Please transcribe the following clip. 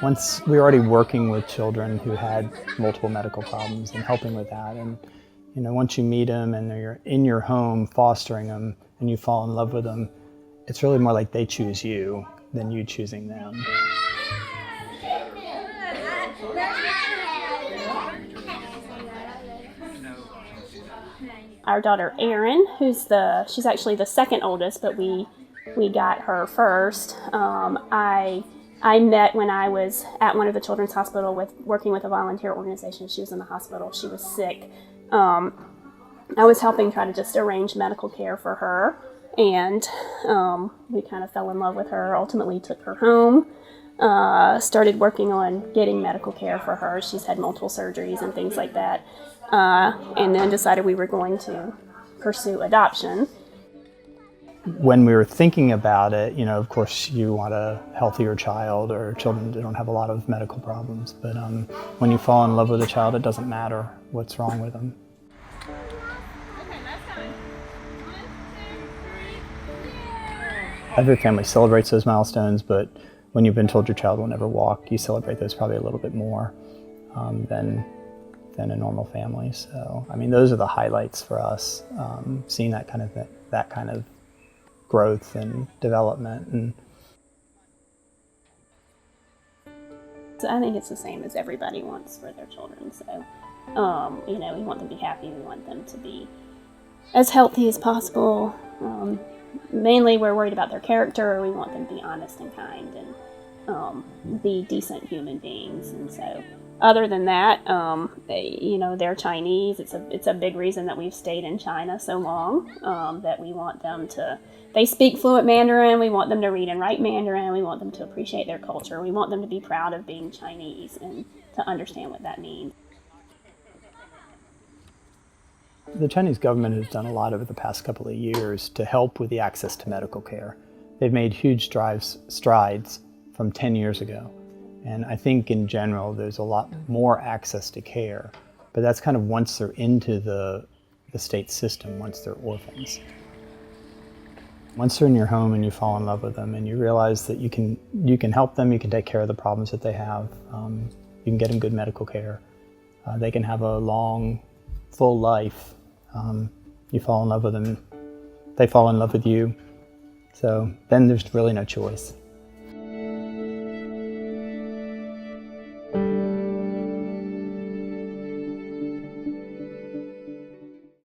Once we were already working with children who had multiple medical problems and helping with that, and once you meet them and you're in your home fostering them and you fall in love with them, it's really more like they choose you than you choosing them. Our daughter Erin, she's actually the second oldest, but we got her first. I met when I was at one of the children's hospital working with a volunteer organization. She was in the hospital. She was sick. I was helping try to just arrange medical care for her, and we kind of fell in love with her. Ultimately took her home, started working on getting medical care for her. She's had multiple surgeries and things like that, and then decided we were going to pursue adoption. When we were thinking about it, of course you want a healthier child or children that don't have a lot of medical problems. But when you fall in love with a child, it doesn't matter what's wrong with them. Every family celebrates those milestones, but when you've been told your child will never walk, you celebrate those probably a little bit more than a normal family. So, those are the highlights for us, seeing that kind of growth and development. And so I think it's the same as everybody wants for their children. So, we want them to be happy. We want them to be as healthy as possible. Mainly, we're worried about their character. We want them to be honest and kind and be decent human beings. And so, other than that, they're Chinese. It's a big reason that we've stayed in China so long. That we want them to. They speak fluent Mandarin. We want them to read and write Mandarin. We want them to appreciate their culture. We want them to be proud of being Chinese and to understand what that means. The Chinese government has done a lot over the past couple of years to help with the access to medical care. They've made huge strides from 10 years ago. And I think in general, there's a lot more access to care. But that's kind of once they're into the state system, once they're orphans. Once they're in your home and you fall in love with them and you realize that you can help them, you can take care of the problems that they have, you can get them good medical care. They can have a long, full life. You fall in love with them, they fall in love with you. So then there's really no choice.